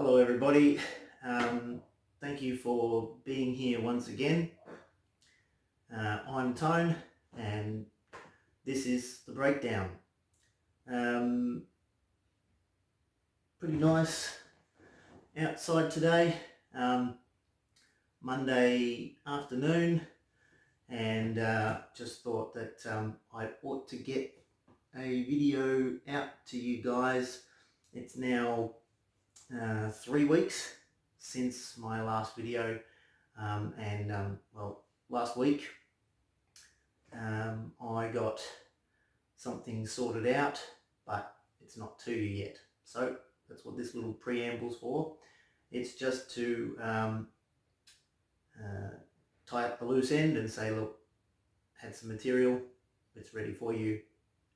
Hello, everybody. Thank you for being here once again. I'm Tone, and this is the breakdown. Um, Pretty nice outside today, Monday afternoon, and just thought that I ought to get a video out to you guys. It's now 3 weeks since my last video, last week I got something sorted out, but it's not to you yet. So that's what this little preamble's for. It's just to tie up the loose end and say, look, had some material, it's ready for you,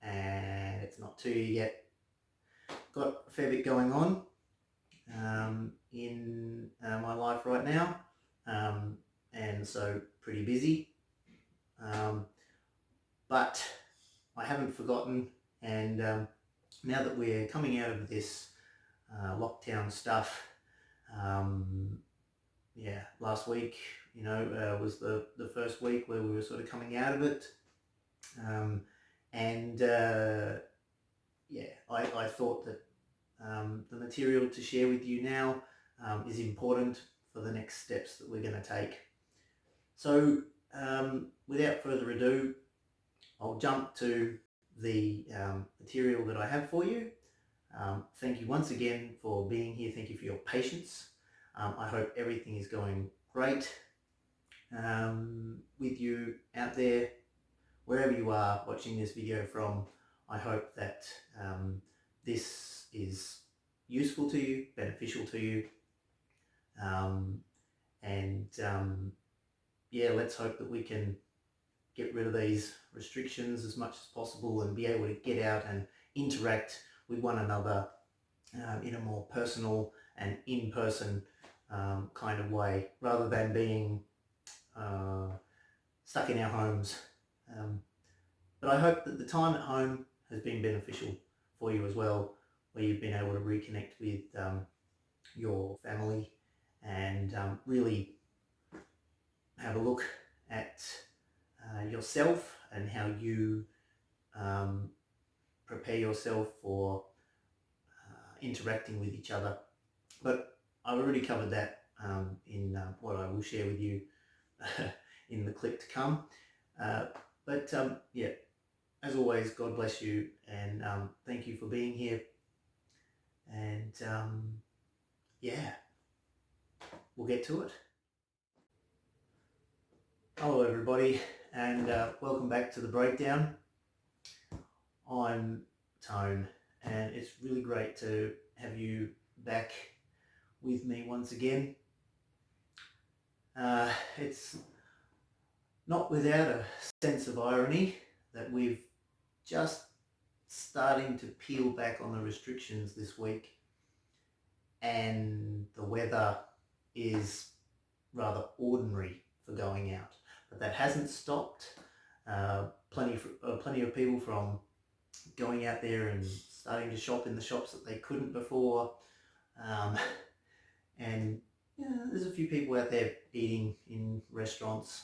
and it's not to you yet. Got a fair bit going on in my life right now, and so pretty busy, but I haven't forgotten, and now that we're coming out of this lockdown stuff, last week was the first week where we were sort of coming out of it, I thought that the material to share with you now is important for the next steps that we're going to take. So without further ado, I'll jump to the material that I have for you. Thank you once again for being here. Thank you for your patience. I hope everything is going great with you out there, wherever you are watching this video from. I hope that this is useful to you, beneficial to you, let's hope that we can get rid of these restrictions as much as possible and be able to get out and interact with one another in a more personal and in-person kind of way, rather than being stuck in our homes. But I hope that the time at home has been beneficial for you as well, where you've been able to reconnect with your family and really have a look at yourself and how you prepare yourself for interacting with each other. But I've already covered that in what I will share with you in the clip to come. As always, God bless you, and thank you for being here. And we'll get to it. Hello, everybody, and welcome back to the breakdown. I'm Tone, and it's really great to have you back with me once again. It's not without a sense of irony that we've just starting to peel back on the restrictions this week, and the weather is rather ordinary for going out. But that hasn't stopped plenty of people from going out there and starting to shop in the shops that they couldn't before. There's a few people out there eating in restaurants,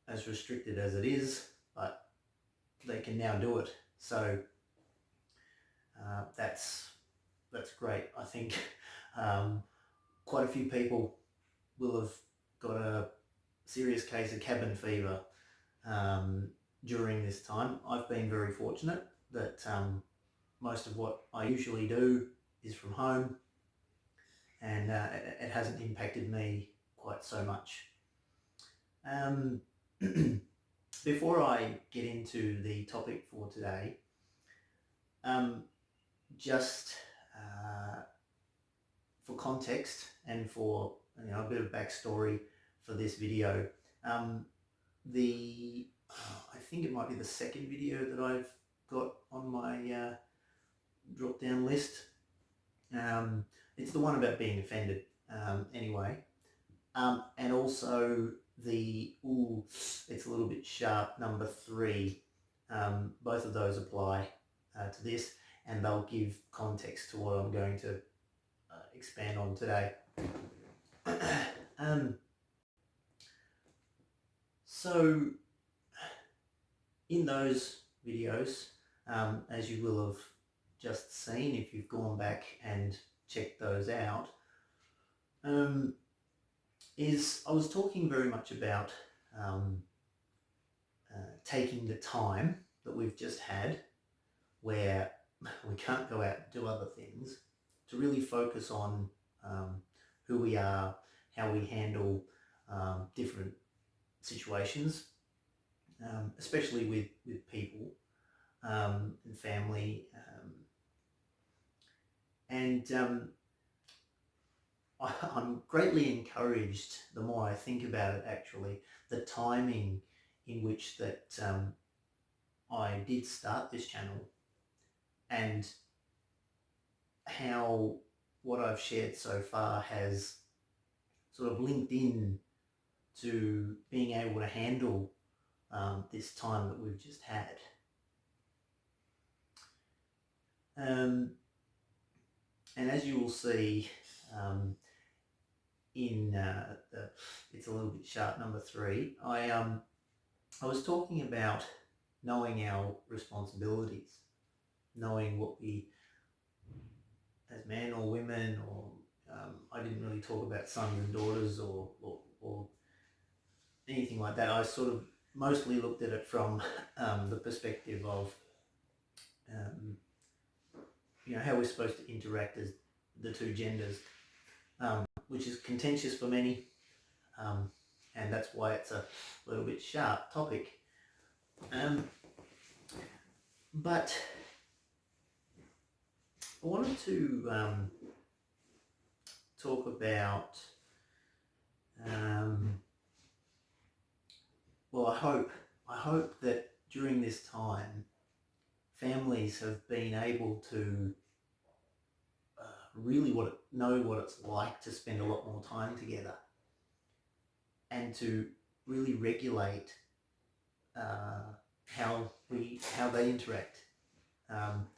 as restricted as it is, but they can now do it. So that's great. I think quite a few people will have got a serious case of cabin fever during this time. I've been very fortunate that most of what I usually do is from home, and it hasn't impacted me quite so much. Before I get into the topic for today, just for context and for a bit of backstory for this video, I think it might be the second video that I've got on my drop down list. It's the one about being offended, anyway, and also the it's a little bit sharp number 3. Both of those apply to this, and they'll give context to what I'm going to expand on today. So in those videos, as you will have just seen if you've gone back and checked those out, is I was talking very much about taking the time that we've just had, where we can't go out and do other things, to really focus on who we are, how we handle different situations, especially with people and family. I'm greatly encouraged, the more I think about it actually, the timing in which that I did start this channel, and how what I've shared so far has sort of linked in to being able to handle this time that we've just had. And as you will see in it's a little bit sharp, number 3, I was talking about knowing our responsibilities, knowing what we, as men or women, or I didn't really talk about sons and daughters or anything like that. I sort of mostly looked at it from the perspective of how we're supposed to interact as the two genders, which is contentious for many, and that's why it's a little bit sharp topic. But I wanted to talk about, well, I hope that during this time, families have been able to really know what it's like to spend a lot more time together, and to really regulate how they interact, and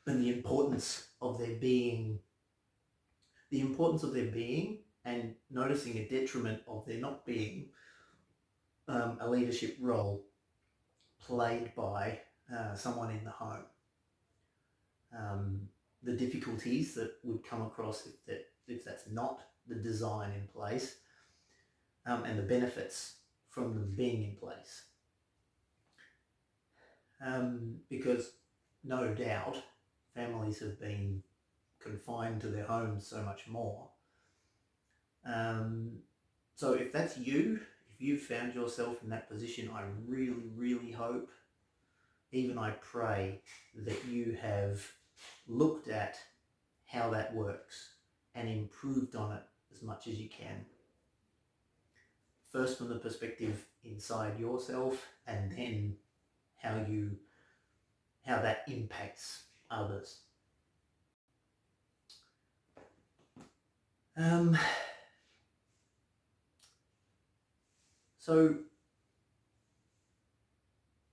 the importance of their being, and noticing a detriment of there not being a leadership role played by someone in the home. The difficulties that would come across if that's not the design in place, and the benefits from them being in place. Because no doubt families have been confined to their homes so much more. So if that's you, if you've found yourself in that position, I really, really hope, even I pray, that you have looked at how that works and improved on it as much as you can. First from the perspective inside yourself, and then how that impacts others. So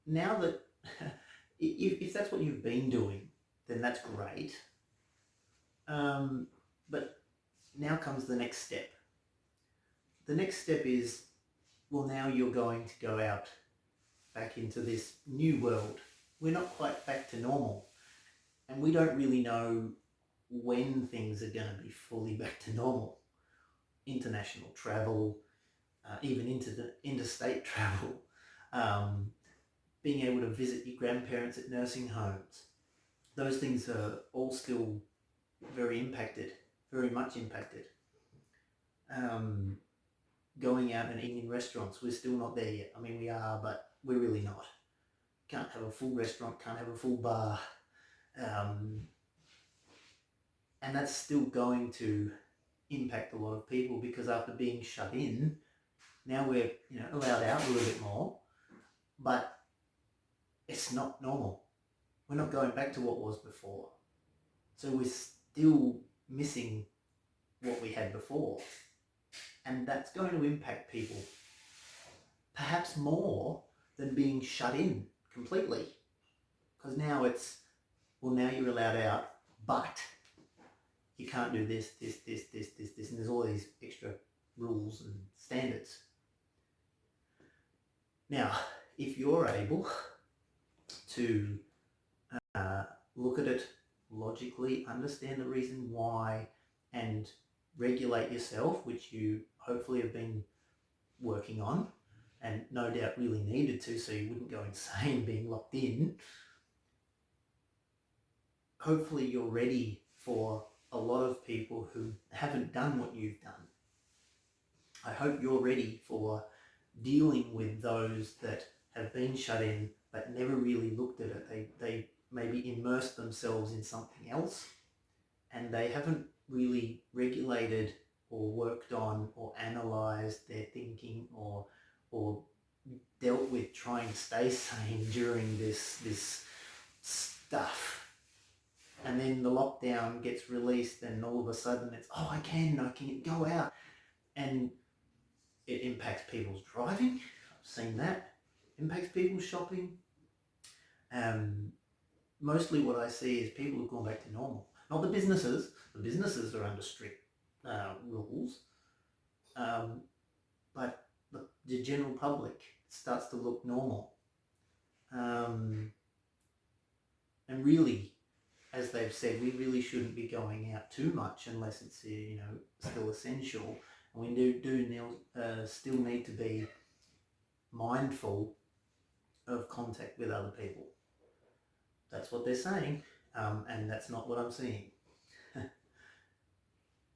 now that if that's what you've been doing, then that's great. But now comes the next step. The next step is, well, now you're going to go out back into this new world. We're not quite back to normal, and we don't really know when things are going to be fully back to normal. International travel, even interstate travel, being able to visit your grandparents at nursing homes. Those things are all still very much impacted. Going out and eating in restaurants, we're still not there yet. I mean, we are, but we're really not. Can't have a full restaurant, can't have a full bar. And that's still going to impact a lot of people, because after being shut in, now we're allowed out a little bit more, but it's not normal. We're not going back to what was before. So we're still missing what we had before. And that's going to impact people, perhaps more than being shut in completely. Because now now you're allowed out, but you can't do this, and there's all these extra rules and standards. Now, if you're able to look at it logically, understand the reason why, and regulate yourself, which you hopefully have been working on and no doubt really needed to, so you wouldn't go insane being locked in. Hopefully you're ready for a lot of people who haven't done what you've done. I hope you're ready for dealing with those that have been shut in but never really looked at it. They maybe immersed themselves in something else, and they haven't really regulated or worked on or analysed their thinking or dealt with trying to stay sane during this stuff. And then the lockdown gets released and all of a sudden it's, oh, I can go out. And it impacts people's driving. I've seen that. Impacts people's shopping. Mostly what I see is people have gone back to normal. Not the businesses. The businesses are under strict rules. But the general public starts to look normal. And really, as they've said, we really shouldn't be going out too much unless it's still essential. And we still need to be mindful of contact with other people. That's what they're saying, and that's not what I'm seeing.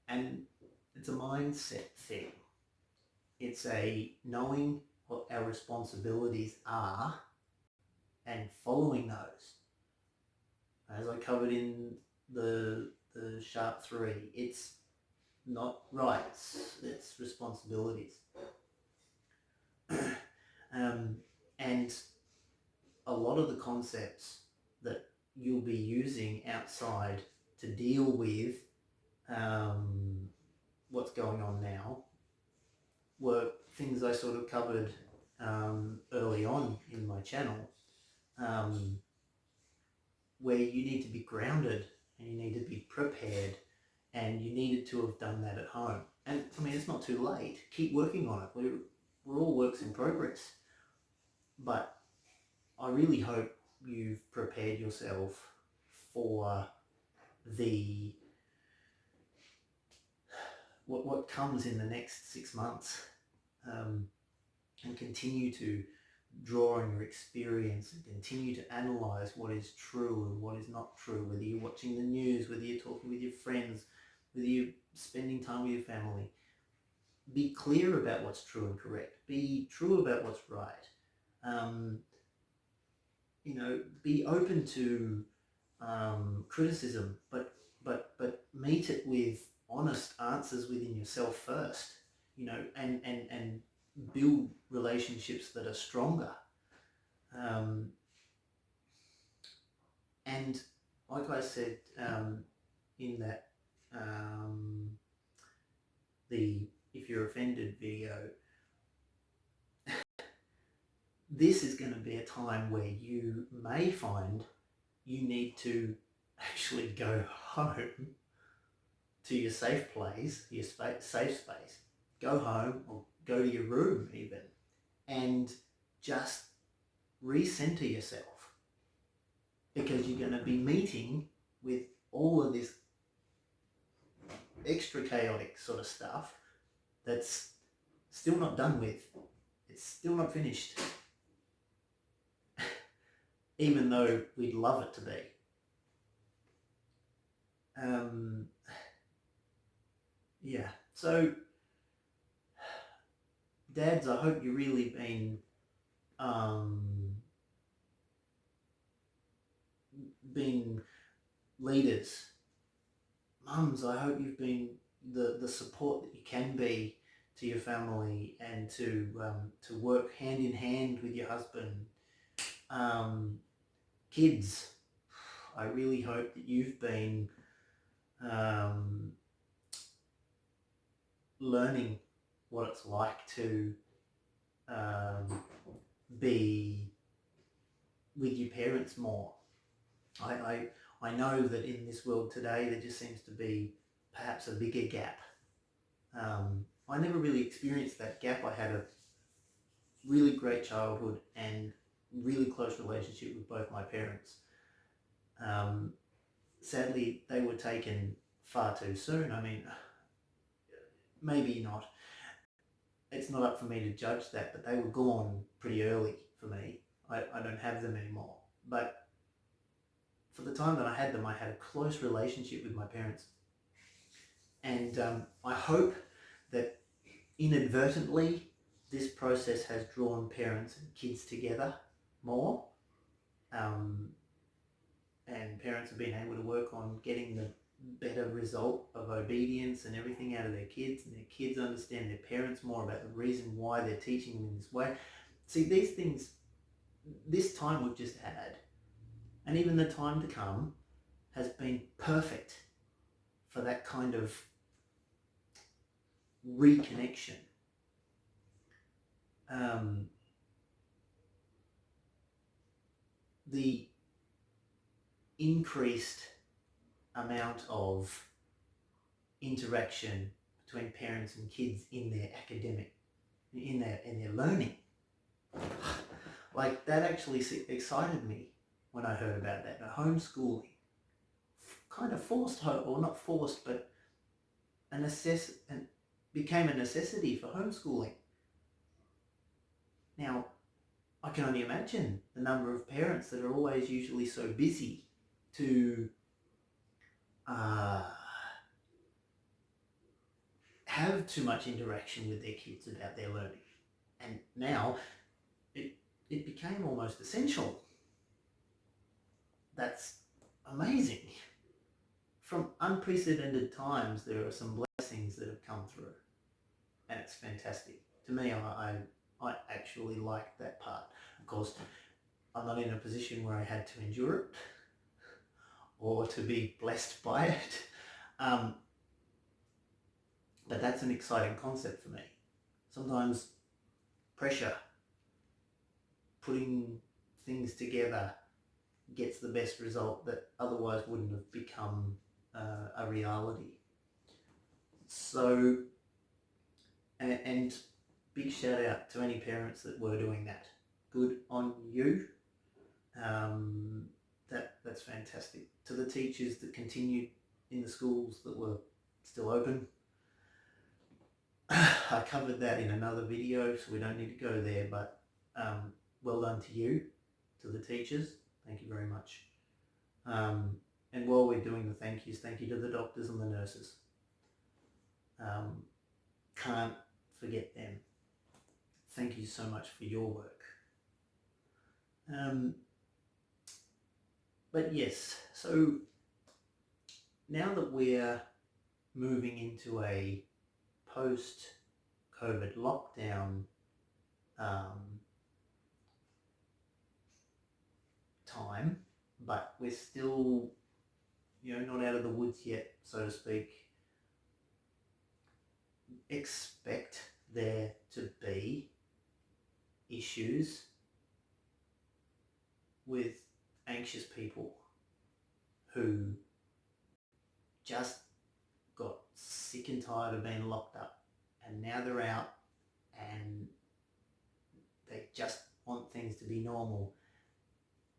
And it's a mindset thing. It's a knowing what our responsibilities are and following those. As I covered in the Sharp 3, it's not rights, it's responsibilities. And a lot of the concepts that you'll be using outside to deal with what's going on now were things I sort of covered early on in my channel, where you need to be grounded and you need to be prepared, and you needed to have done that at home. And I mean, it's not too late. Keep working on it. We're all works in progress. But I really hope you've prepared yourself for what comes in the next 6 months, and continue to draw on your experience and continue to analyse what is true and what is not true, whether you're watching the news, whether you're talking with your friends, whether you're spending time with your family. Be clear about what's true and correct. Be true about what's right. Be open to criticism, but meet it with honest answers within yourself first, and build relationships that are stronger. And like I said in that the If You're Offended video, this is going to be a time where you may find you need to actually go home to your safe place, your safe space. Go home or go to your room even, and just recenter yourself, because you're going to be meeting with all of this extra chaotic sort of stuff that's still not done with. It's still not finished. Even though we'd love it to be. So dads, I hope you've really been leaders. Mums, I hope you've been the support that you can be to your family, and to work hand in hand with your husband. Kids, I really hope that you've been learning what it's like to be with your parents more. I know that in this world today there just seems to be perhaps a bigger gap. I never really experienced that gap. I had a really great childhood and really close relationship with both my parents. Sadly, they were taken far too soon. I mean, maybe not. It's not up for me to judge that, but they were gone pretty early for me. I don't have them anymore. But for the time that I had them, I had a close relationship with my parents. And I hope that inadvertently this process has drawn parents and kids together more. And parents have been able to work on getting the better result of obedience and everything out of their kids, and their kids understand their parents more about the reason why they're teaching them in this way. See, these things, this time we've just had, and even the time to come, has been perfect for that kind of reconnection. The increased amount of interaction between parents and kids in their learning, like that actually excited me when I heard about that. Homeschooling, kind of forced, or not forced, but became a necessity for homeschooling. Now, I can only imagine the number of parents that are always usually so busy to have too much interaction with their kids about their learning. And now it became almost essential. That's amazing. From unprecedented times, there are some blessings that have come through, and it's fantastic. To me, I actually like that part. Of course, I'm not in a position where I had to endure it or to be blessed by it. But that's an exciting concept for me. Sometimes pressure, putting things together, gets the best result that otherwise wouldn't have become a reality. So, and big shout out to any parents that were doing that. Good on you. That's fantastic. To the teachers that continued in the schools that were still open, I covered that in another video, so we don't need to go there, but well done to you, to the teachers. Thank you very much. And while we're doing the thank yous, thank you to the doctors and the nurses. Can't forget them. Thank you so much for your work. But yes, so now that we're moving into a post-COVID lockdown time, but we're still, not out of the woods yet, so to speak. Expect there to be issues with anxious people who just got sick and tired of being locked up, and now they're out and they just want things to be normal,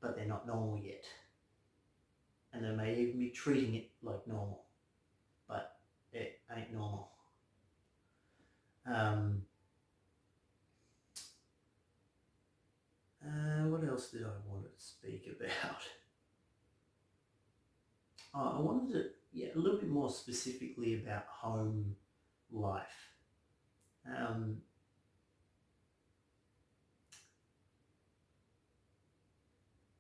but they're not normal yet. And they may even be treating it like normal, but it ain't normal. What else did I want to speak about? I wanted to, a little bit more specifically about home life.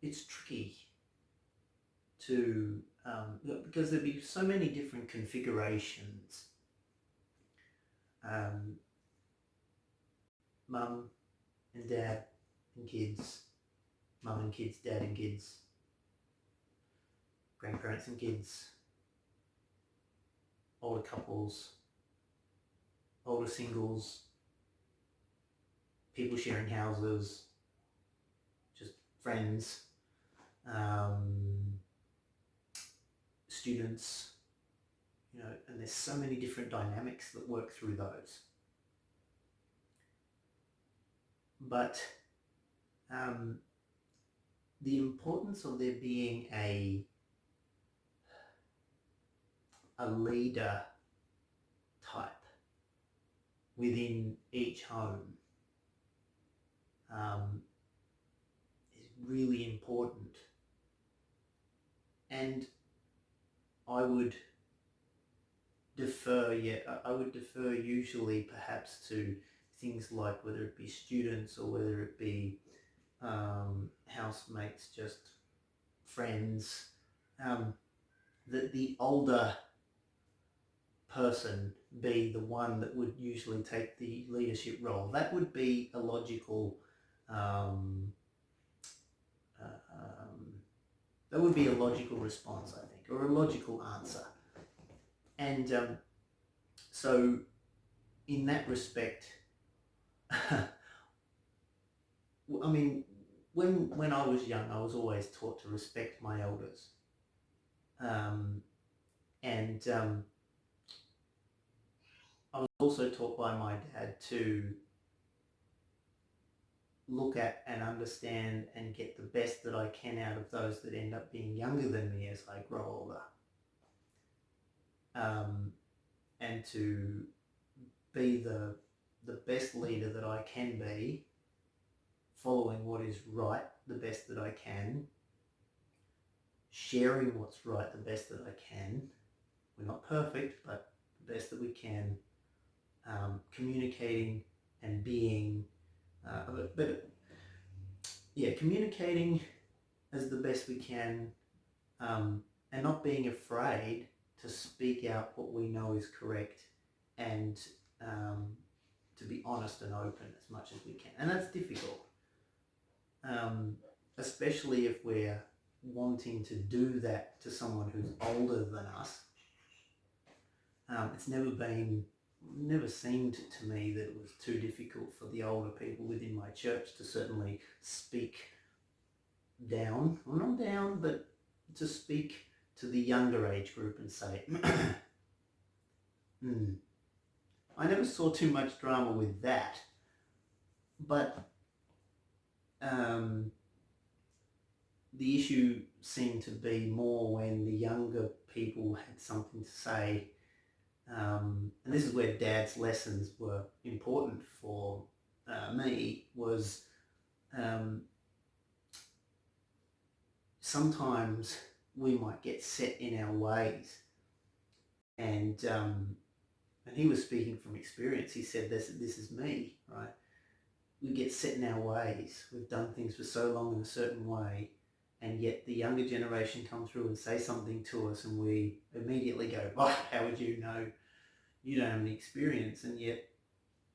It's tricky to, because there'd be so many different configurations. Mum and dad and kids, mum and kids, dad and kids, grandparents and kids, older couples, older singles, people sharing houses, just friends, students, and there's so many different dynamics that work through those. But the importance of there being a leader type within each home is really important. And I would defer usually perhaps to things like whether it be students or whether it be housemates, just friends, that the older person be the one that would usually take the leadership role. That would be a logical response, I think, or a logical answer. And so in that respect, I mean, when I was young, I was always taught to respect my elders. And I was also taught by my dad to look at and understand and get the best that I can out of those that end up being younger than me as I grow older. And to be the best leader that I can be, following what is right the best that I can, sharing what's right the best that I can. We're not perfect, but the best that we can, communicating and being, communicating as the best we can, and not being afraid to speak out what we know is correct, and to be honest and open as much as we can. And that's difficult, especially if we're wanting to do that to someone who's older than us. It's never seemed to me that it was too difficult for the older people within my church to certainly speak down, well, not down, but to speak to the younger age group and say, I never saw too much drama with that, but the issue seemed to be more when the younger people had something to say. And this is where Dad's lessons were important for me, was sometimes we might get set in our ways. And he was speaking from experience. He said, this is me, right? We get set in our ways. We've done things for so long in a certain way, and yet the younger generation come through and say something to us and we immediately go, oh, how would you know? You don't have any experience. And yet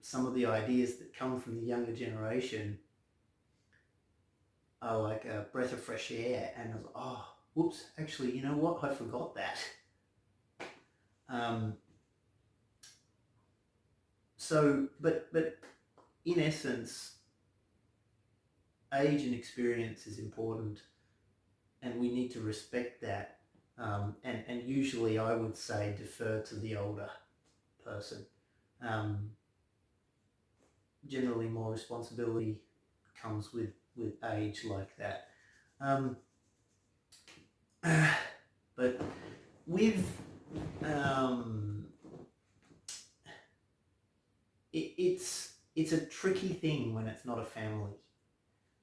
some of the ideas that come from the younger generation are like a breath of fresh air. And I was like, oh, whoops, actually, you know what? I forgot that. But in essence, age and experience is important, and we need to respect that. And usually I would say defer to the older person. Generally more responsibility comes with age like that. But with it's a tricky thing when it's not a family.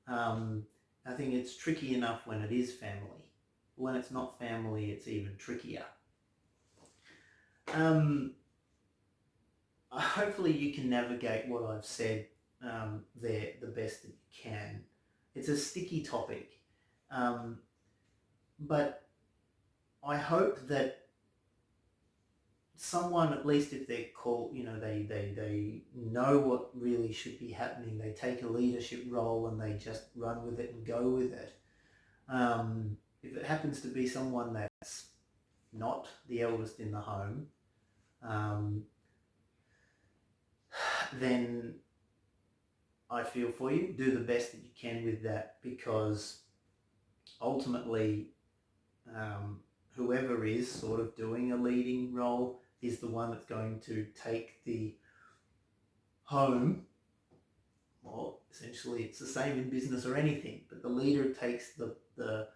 I think it's tricky enough when it is family. When it's not family, it's even trickier. Hopefully you can navigate what I've said there the best that you can. It's a sticky topic, but I hope that someone, at least if they're called, they know what really should be happening, they take a leadership role and they just run with it and go with it. If it happens to be someone that's not the eldest in the home, then I feel for you. Do the best that you can with that, because ultimately whoever whoever is sort of doing a leading role is the one that's going to take the home. Well, essentially it's the same in business or anything, but the leader takes that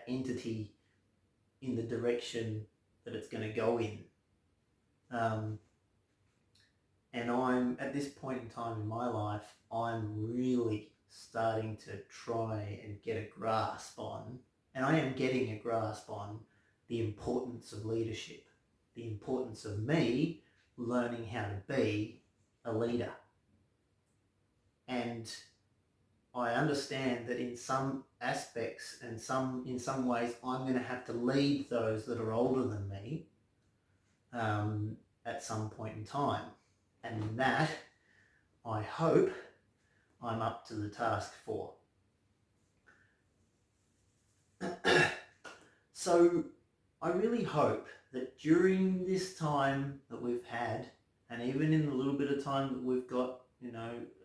entity in the direction that it's going to go in. And I'm at this point in time in my life, I'm really starting to try and get a grasp on, and I am getting a grasp on the importance of leadership, the importance of me learning how to be a leader. And I understand that in some aspects and in some ways, I'm going to have to lead those that are older than me at some point in time. And that, I hope, I'm up to the task for. So I really hope that during this time that we've had, and even in the little bit of time that we've got,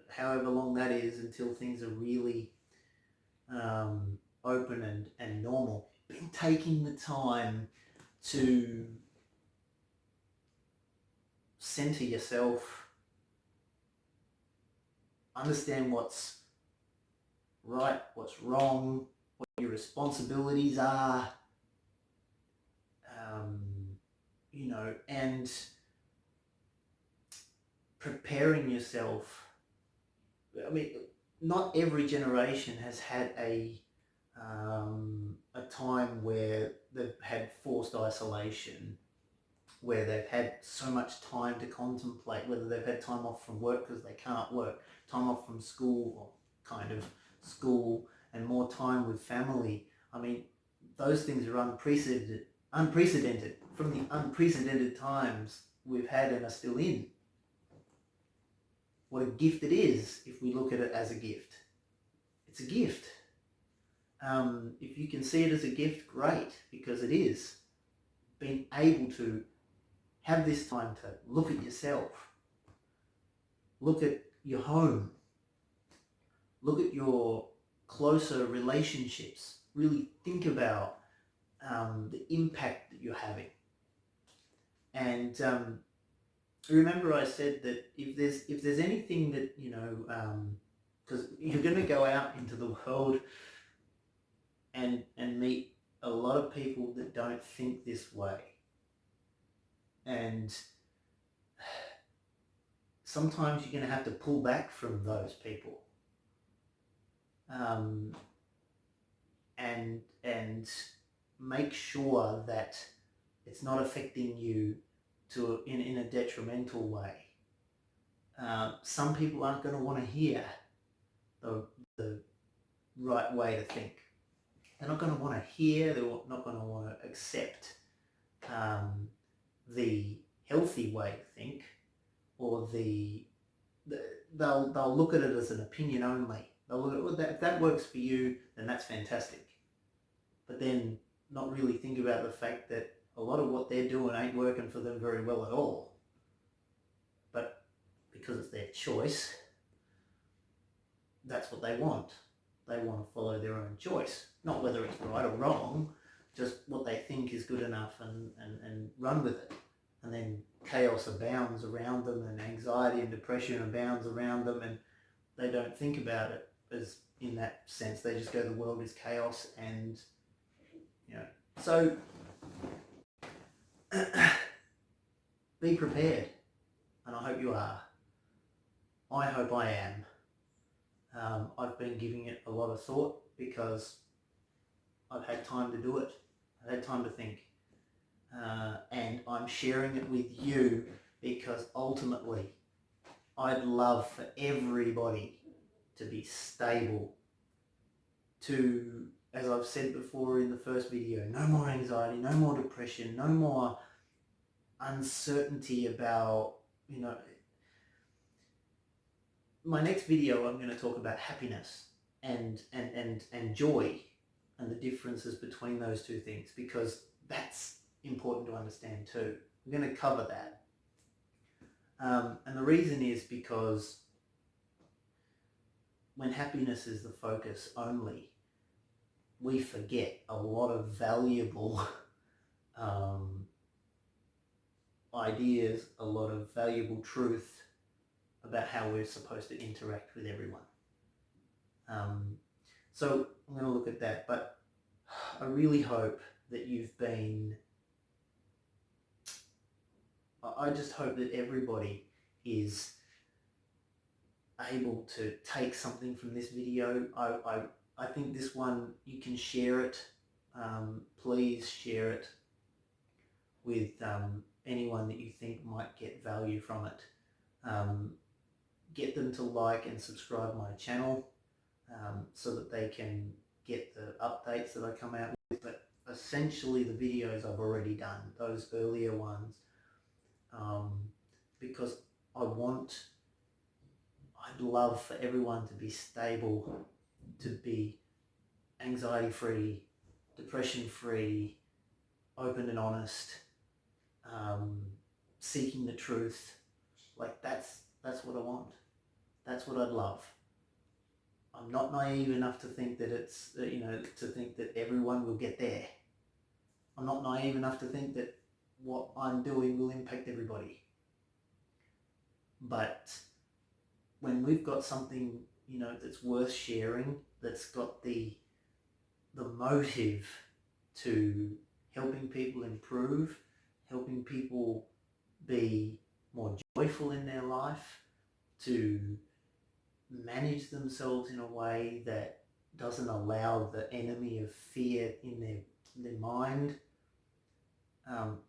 however long that is until things are really open and normal, been taking the time to center yourself, understand what's right, what's wrong, what your responsibilities are, and preparing yourself. I mean, not every generation has had a time where they've had forced isolation, where they've had so much time to contemplate, whether they've had time off from work because they can't work, time off from school, or kind of school, and more time with family. I mean, those things are unprecedented from the unprecedented times we've had and are still in. What a gift it is if we look at it as a gift. It's a gift. If you can see it as a gift, great, because it is. Being able to have this time to look at yourself, look at your home, look at your closer relationships, really think about the impact that you're having. And remember I said that if there's anything that, because you're going to go out into the world and meet a lot of people that don't think this way. And sometimes you're going to have to pull back from those people. And make sure that it's not affecting you in a detrimental way. Some people aren't going to want to hear the right way to think. They're not going to want to hear, they're not going to want to accept the healthy way to think, or they'll look at it as an opinion only. They'll look at, well, if that works for you, then that's fantastic. But then not really think about the fact that a lot of what they're doing ain't working for them very well at all. But because it's their choice, that's what they want. They want to follow their own choice. Not whether it's right or wrong, just what they think is good enough and run with it. And then chaos abounds around them, and anxiety and depression abounds around them, and they don't think about it as in that sense. They just go, the world is chaos, and so be prepared, and I hope you are. I hope I am. I've been giving it a lot of thought because I've had time to do it. I've had time to think. And I'm sharing it with you because ultimately I'd love for everybody to be stable, to, as I've said before in the first video, no more anxiety, no more depression, no more uncertainty about, my next video I'm going to talk about happiness and joy and the differences between those two things, because that's important to understand too. We're going to cover that. And the reason is because when happiness is the focus only, we forget a lot of valuable ideas, a lot of valuable truth about how we're supposed to interact with everyone. So I'm going to look at that, but I really hope that I just hope that everybody is able to take something from this video. I think this one, you can share it. Please share it with anyone that you think might get value from it. Get them to like and subscribe my channel so that they can get the updates that I come out with. But essentially the videos I've already done, those earlier ones, because I'd love for everyone to be stable, to be anxiety free, depression free, open and honest, seeking the truth. Like that's what I want. That's what I'd love. I'm not naive enough to think that it's, to think that everyone will get there. I'm not naive enough to think that what I'm doing will impact everybody. But when we've got something, that's worth sharing, that's got the motive to helping people improve, helping people be more joyful in their life, to manage themselves in a way that doesn't allow the enemy of fear in their mind,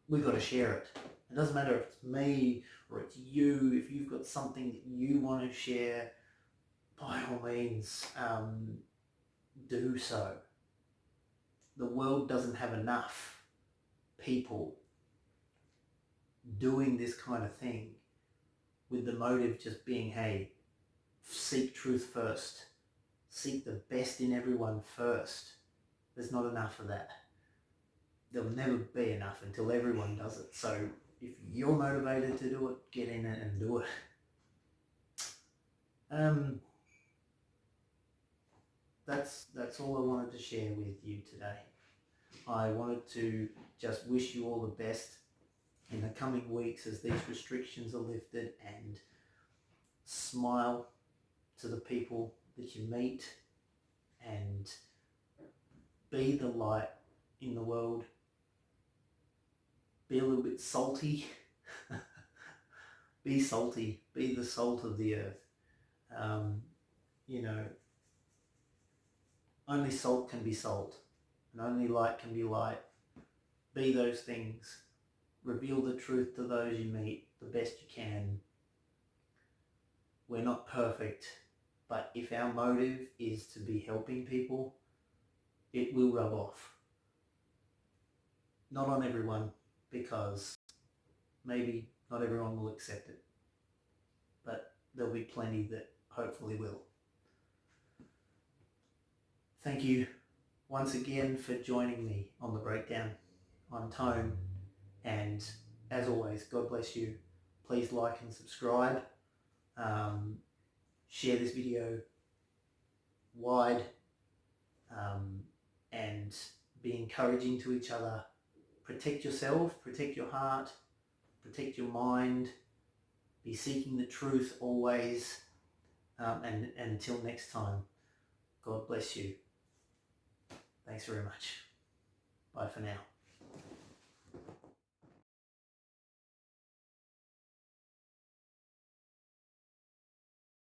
we've got to share it. It doesn't matter if it's me or it's you. If you've got something that you want to share, by all means, do so. The world doesn't have enough people doing this kind of thing with the motive just being, hey, seek truth first. Seek the best in everyone first. There's not enough of that. There'll never be enough until everyone does it. So if you're motivated to do it, get in it and do it. That's all I wanted to share with you today. I wanted to just wish you all the best in the coming weeks as these restrictions are lifted, and smile to the people that you meet and be the light in the world. Be a little bit salty. Be salty. Be the salt of the earth. Only salt can be salt, and only light can be light. Be those things. Reveal the truth to those you meet the best you can. We're not perfect, but if our motive is to be helping people, it will rub off. Not on everyone, because maybe not everyone will accept it, but there'll be plenty that hopefully will. Thank you once again for joining me on The Breakdown. I'm Tone, and as always, God bless you. Please like and subscribe. Share this video wide, and be encouraging to each other. Protect yourself, protect your heart, protect your mind. Be seeking the truth always. And until next time, God bless you. Thanks very much. Bye for now.